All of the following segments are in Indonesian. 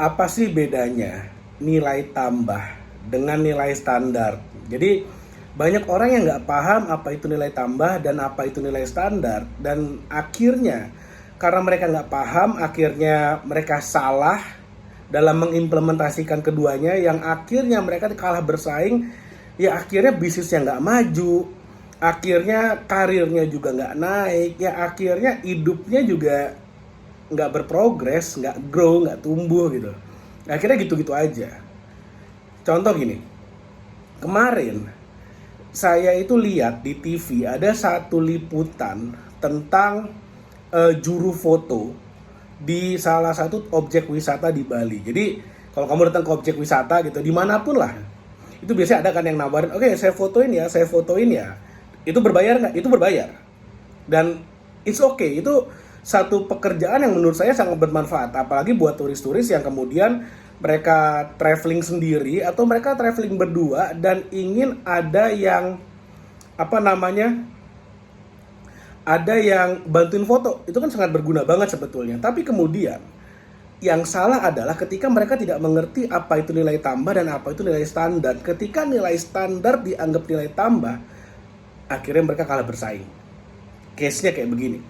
Apa sih bedanya nilai tambah dengan nilai standar? Jadi banyak orang yang nggak paham apa itu nilai tambah dan apa itu nilai standar, dan akhirnya karena mereka nggak paham, akhirnya mereka salah dalam mengimplementasikan keduanya, yang akhirnya mereka kalah bersaing. Ya akhirnya bisnisnya nggak maju, akhirnya karirnya juga nggak naik, ya akhirnya hidupnya juga nggak berprogres, nggak grow, nggak tumbuh gitu. Akhirnya gitu-gitu aja. Contoh gini, kemarin saya itu lihat di TV ada satu liputan tentang juru foto di salah satu objek wisata di Bali. Jadi kalau kamu datang ke objek wisata gitu, dimanapun lah, itu biasanya ada kan yang nawarin, oke, saya fotoin ya, saya fotoin ya. Itu berbayar nggak? Itu berbayar. Dan it's okay, itu satu pekerjaan yang menurut saya sangat bermanfaat, apalagi buat turis-turis yang kemudian mereka traveling sendiri atau mereka traveling berdua dan ingin ada yang apa namanya, ada yang bantuin foto. Itu kan sangat berguna banget sebetulnya. Tapi kemudian yang salah adalah ketika mereka tidak mengerti apa itu nilai tambah dan apa itu nilai standar. Ketika nilai standar dianggap nilai tambah, akhirnya mereka kalah bersaing. Case-nya kayak begini.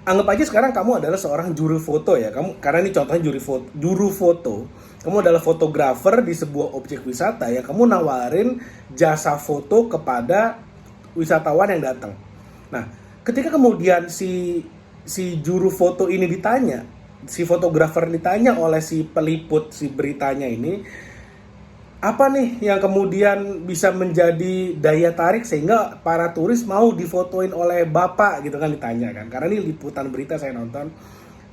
Anggap aja sekarang kamu adalah seorang juru foto ya. Karena ini contohnya juru foto. Kamu adalah fotografer di sebuah objek wisata ya. Kamu nawarin jasa foto kepada wisatawan yang datang. Nah, ketika kemudian si juru foto ini ditanya, si fotografer ditanya oleh si peliput si beritanya ini, apa nih yang kemudian bisa menjadi daya tarik sehingga para turis mau difotoin oleh bapak gitu kan, ditanya kan. Karena ini liputan berita saya nonton.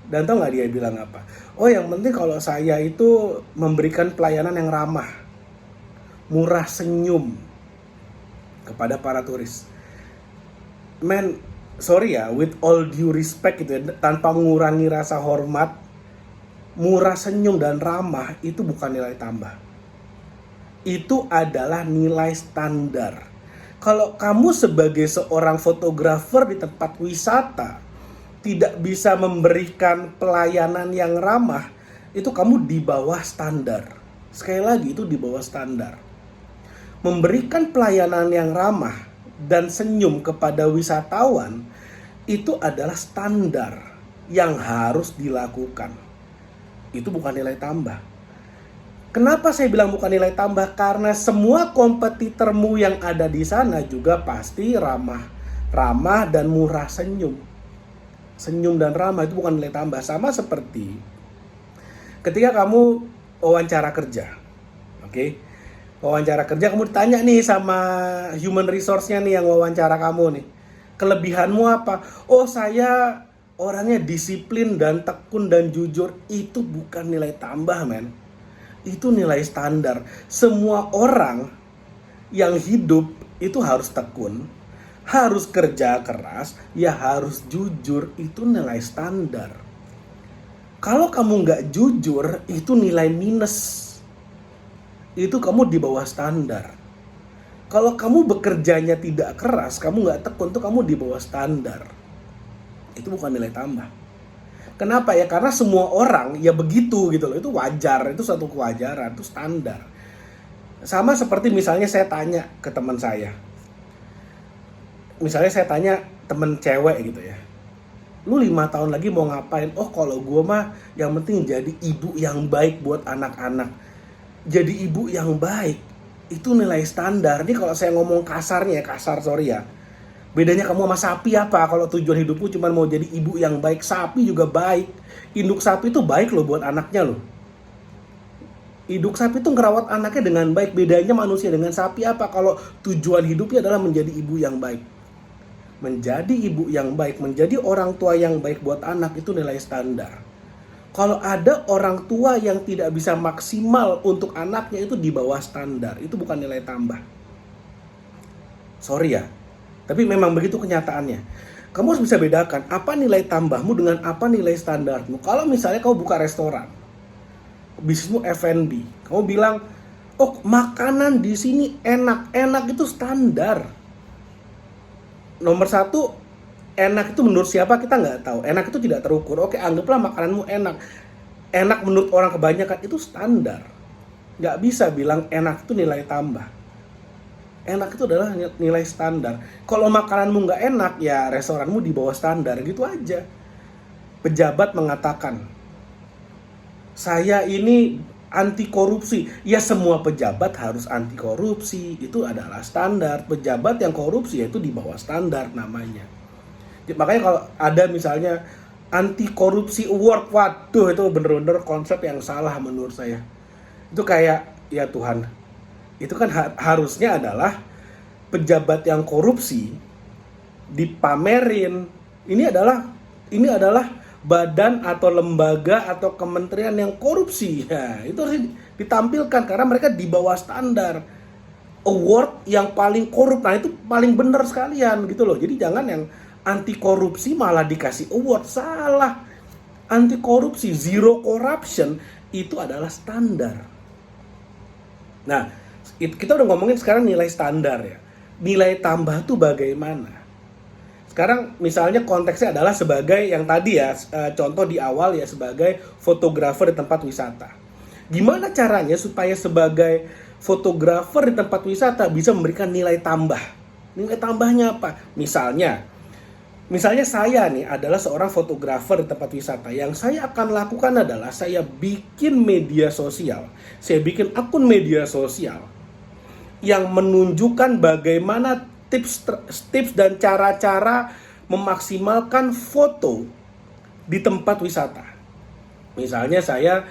Dan tau gak dia bilang apa? Oh, yang penting kalau saya itu memberikan pelayanan yang ramah, murah senyum kepada para turis. Man, sorry ya, with all due respect gitu ya, tanpa mengurangi rasa hormat, murah senyum dan ramah itu bukan nilai tambah. Itu adalah nilai standar. Kalau kamu sebagai seorang fotografer di tempat wisata tidak bisa memberikan pelayanan yang ramah, itu kamu di bawah standar. Sekali lagi, itu di bawah standar. Memberikan pelayanan yang ramah dan senyum kepada wisatawan itu adalah standar yang harus dilakukan. Itu bukan nilai tambah. Kenapa saya bilang bukan nilai tambah? Karena semua kompetitormu yang ada di sana juga pasti ramah dan murah senyum. Senyum dan ramah itu bukan nilai tambah. Sama seperti ketika kamu wawancara kerja. Oke? Wawancara kerja, kamu ditanya nih sama human resource-nya nih yang wawancara kamu nih. Kelebihanmu apa? Oh, saya orangnya disiplin dan tekun dan jujur. Itu bukan nilai tambah, men. Itu nilai standar. Semua orang yang hidup itu harus tekun, harus kerja keras, ya harus jujur. Itu nilai standar. Kalau kamu nggak jujur, itu nilai minus. Itu kamu di bawah standar. Kalau kamu bekerjanya tidak keras, kamu nggak tekun, tuh kamu di bawah standar. Itu bukan nilai tambah. Kenapa ya? Karena semua orang ya begitu gitu loh. Itu wajar, itu suatu kewajaran, itu standar. Sama seperti misalnya saya tanya ke teman saya. Misalnya saya tanya temen cewek gitu ya. Lu 5 tahun lagi mau ngapain? Oh, kalau gue mah yang penting jadi ibu yang baik buat anak-anak. Jadi ibu yang baik itu nilai standar. Ini kalau saya ngomong kasarnya, kasar sorry ya. Bedanya kamu sama sapi apa? Kalau tujuan hidupmu cuma mau jadi ibu yang baik, sapi juga baik. Induk sapi itu baik loh buat anaknya loh. Induk sapi itu ngerawat anaknya dengan baik. Bedanya manusia dengan sapi apa? Kalau tujuan hidupnya adalah menjadi ibu yang baik. Menjadi ibu yang baik, menjadi orang tua yang baik buat anak, itu nilai standar. Kalau ada orang tua yang tidak bisa maksimal untuk anaknya, itu di bawah standar. Itu bukan nilai tambah. Sorry ya, tapi memang begitu kenyataannya. Kamu harus bisa bedakan apa nilai tambahmu dengan apa nilai standarmu. Kalau misalnya kamu buka restoran, bisnismu F&B, kamu bilang, oh makanan di sini enak, enak itu standar. Nomor satu, enak itu menurut siapa kita nggak tahu. Enak itu tidak terukur. Oke, anggaplah makananmu enak. enak menurut orang kebanyakan itu standar. Nggak bisa bilang enak itu nilai tambah. Enak itu adalah nilai standar. Kalau makananmu nggak enak, ya restoranmu di bawah standar, gitu aja. Pejabat mengatakan, saya ini anti korupsi. Ya semua pejabat harus anti korupsi. Itu adalah standar. Pejabat yang korupsi itu di bawah standar namanya. Makanya kalau ada misalnya anti korupsi award, waduh itu bener-bener konsep yang salah menurut saya. Itu kayak, ya Tuhan, itu kan harusnya adalah pejabat yang korupsi dipamerin. Ini adalah badan atau lembaga atau kementerian yang korupsi. Ya, itu harus ditampilkan karena mereka di bawah standar. Award yang paling korup, nah itu paling benar sekalian gitu loh. Jadi jangan yang anti korupsi malah dikasih award, salah. Anti korupsi, zero corruption itu adalah standar. Nah, kita udah ngomongin sekarang nilai standar ya. Nilai tambah tuh bagaimana? Sekarang misalnya konteksnya adalah sebagai yang tadi ya, contoh di awal ya, sebagai fotografer di tempat wisata. Gimana caranya supaya sebagai fotografer di tempat wisata bisa memberikan nilai tambah? Nilai tambahnya apa? Misalnya saya nih adalah seorang fotografer di tempat wisata. Yang saya akan lakukan adalah saya bikin media sosial. Saya bikin akun media sosial yang menunjukkan bagaimana tips dan cara-cara memaksimalkan foto di tempat wisata. Misalnya saya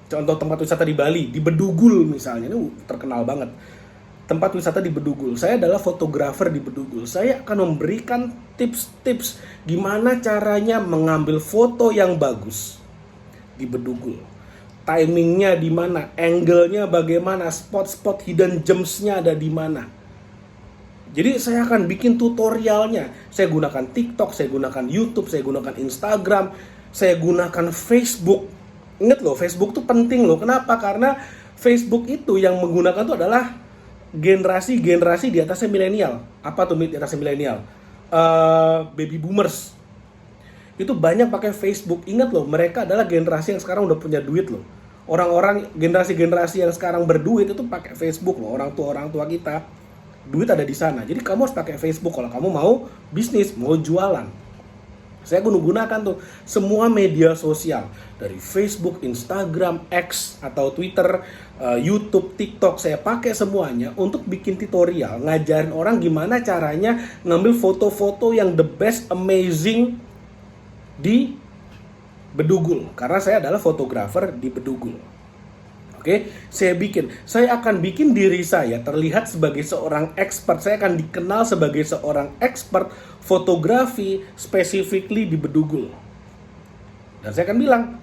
contoh tempat wisata di Bali, di Bedugul misalnya, ini terkenal banget. Tempat wisata di Bedugul. Saya adalah fotografer di Bedugul. Saya akan memberikan tips-tips gimana caranya mengambil foto yang bagus di Bedugul. Timingnya di mana, angle-nya bagaimana, spot-spot hidden gems-nya ada di mana. Jadi saya akan bikin tutorialnya. Saya gunakan TikTok, saya gunakan YouTube, saya gunakan Instagram, saya gunakan Facebook. Ingat loh, Facebook tuh penting loh. Kenapa? Karena Facebook itu yang menggunakan tuh adalah generasi di atasnya milenial. Apa tuh di atasnya milenial? Baby boomers. Itu banyak pakai Facebook. Ingat loh, mereka adalah generasi yang sekarang udah punya duit loh. Orang-orang generasi yang sekarang berduit itu pakai Facebook loh. Orang tua kita, duit ada di sana. Jadi kamu harus pakai Facebook kalau kamu mau bisnis, mau jualan. Saya gunakan tuh semua media sosial, dari Facebook, Instagram, X atau Twitter, YouTube, TikTok. Saya pakai semuanya untuk bikin tutorial, ngajarin orang gimana caranya ngambil foto-foto yang the best, amazing di Bedugul. Karena saya adalah fotografer di Bedugul. Oke, saya akan bikin diri saya terlihat sebagai seorang expert. Saya akan dikenal sebagai seorang expert fotografi specifically di Bedugul. Dan saya akan bilang,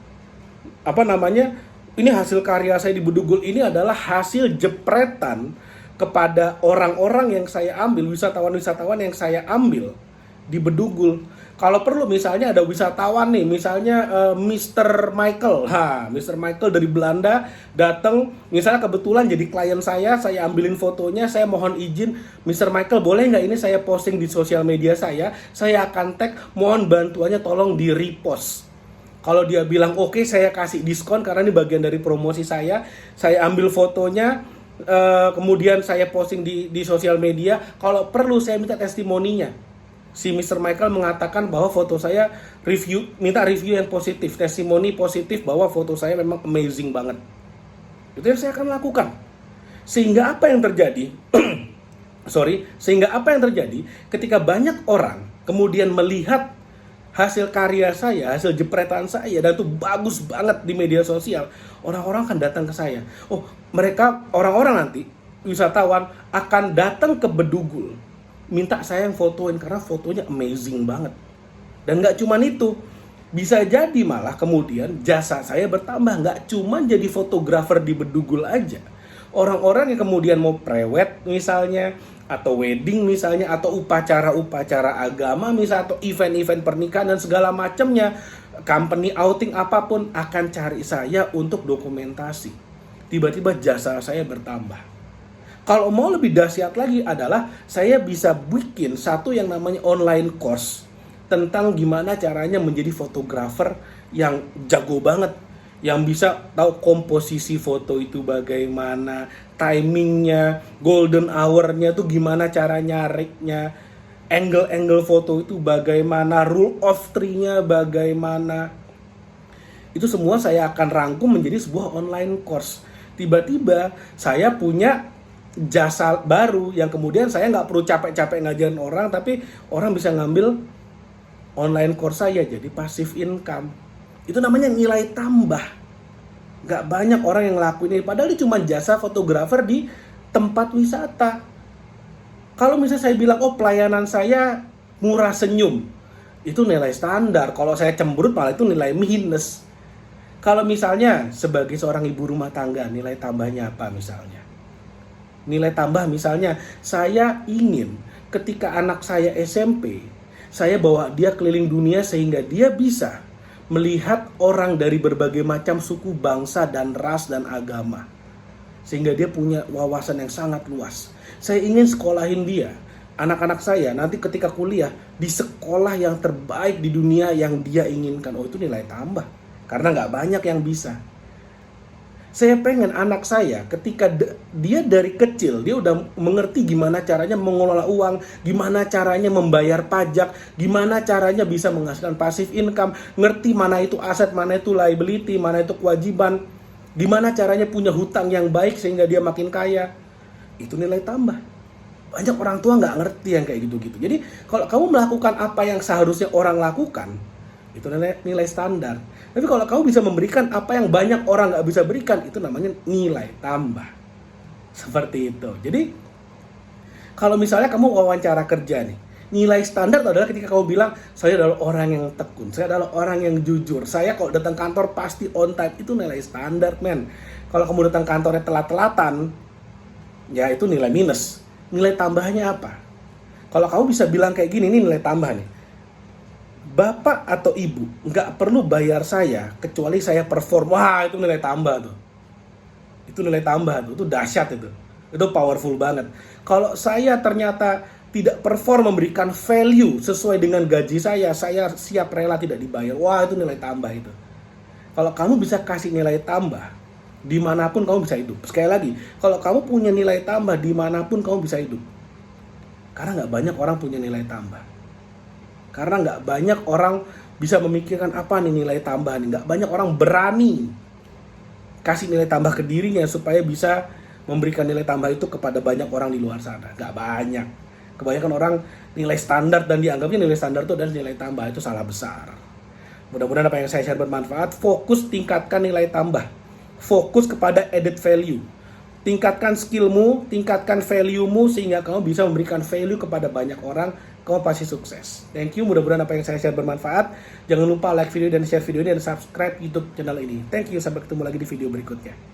ini hasil karya saya di Bedugul ini adalah hasil jepretan kepada orang-orang yang saya ambil, wisatawan-wisatawan yang saya ambil di Bedugul. Kalau perlu misalnya ada wisatawan nih, misalnya Mr. Michael. Mr. Michael dari Belanda datang, misalnya kebetulan jadi klien saya ambilin fotonya, saya mohon izin, Mr. Michael boleh nggak ini saya posting di sosial media saya akan tag, mohon bantuannya tolong di repost. Kalau dia bilang oke, saya kasih diskon karena ini bagian dari promosi saya ambil fotonya, kemudian saya posting di sosial media. Kalau perlu saya minta testimoninya. Si Mr. Michael mengatakan bahwa foto saya minta review yang positif, testimoni positif bahwa foto saya memang amazing banget. Itu yang saya akan lakukan. Sehingga apa yang terjadi? Sehingga apa yang terjadi ketika banyak orang kemudian melihat hasil karya saya, hasil jepretan saya, dan itu bagus banget di media sosial, orang-orang akan datang ke saya. Orang-orang nanti, wisatawan akan datang ke Bedugul, minta saya yang fotoin karena fotonya amazing banget. Dan gak cuman itu, bisa jadi malah kemudian jasa saya bertambah. Gak cuman jadi fotografer di Bedugul aja. Orang-orang yang kemudian mau prewed misalnya, atau wedding misalnya, atau upacara-upacara agama misalnya, atau event-event pernikahan dan segala macamnya, company outing apapun, akan cari saya untuk dokumentasi. Tiba-tiba jasa saya bertambah. Kalau mau lebih dahsyat lagi adalah saya bisa bikin satu yang namanya online course tentang gimana caranya menjadi fotografer yang jago banget, yang bisa tahu komposisi foto itu bagaimana, timingnya, golden hour-nya tuh gimana cara nyariknya, angle-angle foto itu bagaimana, rule of three-nya bagaimana. Itu semua saya akan rangkum menjadi sebuah online course. Tiba-tiba saya punya jasa baru yang kemudian saya nggak perlu capek-capek ngajarin orang, tapi orang bisa ngambil online course saya jadi passive income. Itu namanya nilai tambah. Gak banyak orang yang ngelakuin ini. Padahal ini cuma jasa fotografer di tempat wisata. Kalau misalnya saya bilang, oh pelayanan saya murah senyum, itu nilai standar. Kalau saya cemberut malah itu nilai minus. Kalau misalnya sebagai seorang ibu rumah tangga, nilai tambahnya apa misalnya? Nilai tambah misalnya, saya ingin ketika anak saya SMP, saya bawa dia keliling dunia sehingga dia bisa melihat orang dari berbagai macam suku, bangsa, dan ras, dan agama. Sehingga dia punya wawasan yang sangat luas. Saya ingin sekolahin dia, anak-anak saya, nanti ketika kuliah, di sekolah yang terbaik di dunia yang dia inginkan. Oh, itu nilai tambah. Karena nggak banyak yang bisa. Saya pengen anak saya ketika dia dari kecil, dia udah mengerti gimana caranya mengelola uang, gimana caranya membayar pajak, gimana caranya bisa menghasilkan passive income, ngerti mana itu aset, mana itu liability, mana itu kewajiban, gimana caranya punya hutang yang baik sehingga dia makin kaya. Itu nilai tambah. Banyak orang tua nggak ngerti yang kayak gitu-gitu. Jadi kalau kamu melakukan apa yang seharusnya orang lakukan, itu nilai standar. Tapi kalau kamu bisa memberikan apa yang banyak orang nggak bisa berikan, itu namanya nilai tambah. Seperti itu. Jadi kalau misalnya kamu wawancara kerja nih, nilai standar adalah ketika kamu bilang, saya adalah orang yang tekun, saya adalah orang yang jujur, saya kalau datang kantor pasti on time. Itu nilai standar, men. Kalau kamu datang kantornya telat-telatan, ya itu nilai minus. Nilai tambahnya apa? Kalau kamu bisa bilang kayak gini, ini nilai tambah nih. Bapak atau ibu nggak perlu bayar saya kecuali saya perform. Wah, itu nilai tambah tuh. Itu nilai tambah tuh, itu dahsyat itu. Itu powerful banget. Kalau saya ternyata tidak perform memberikan value sesuai dengan gaji saya siap rela tidak dibayar. Wah, itu nilai tambah itu. Kalau kamu bisa kasih nilai tambah, dimanapun kamu bisa hidup. Sekali lagi, kalau kamu punya nilai tambah, dimanapun kamu bisa hidup. Karena nggak banyak orang punya nilai tambah. Karena nggak banyak orang bisa memikirkan apa nih nilai tambah nih. Nggak banyak orang berani kasih nilai tambah ke dirinya supaya bisa memberikan nilai tambah itu kepada banyak orang di luar sana. Nggak banyak. Kebanyakan orang nilai standar dan dianggapnya nilai standar itu adalah nilai tambah. Itu salah besar. Mudah-mudahan apa yang saya share bermanfaat. Fokus tingkatkan nilai tambah. Fokus kepada added value. Tingkatkan skillmu, tingkatkan value-mu sehingga kamu bisa memberikan value kepada banyak orang, kamu pasti sukses. Thank you, mudah-mudahan apa yang saya share bermanfaat. Jangan lupa like video dan share video ini dan subscribe YouTube channel ini. Thank you, sampai ketemu lagi di video berikutnya.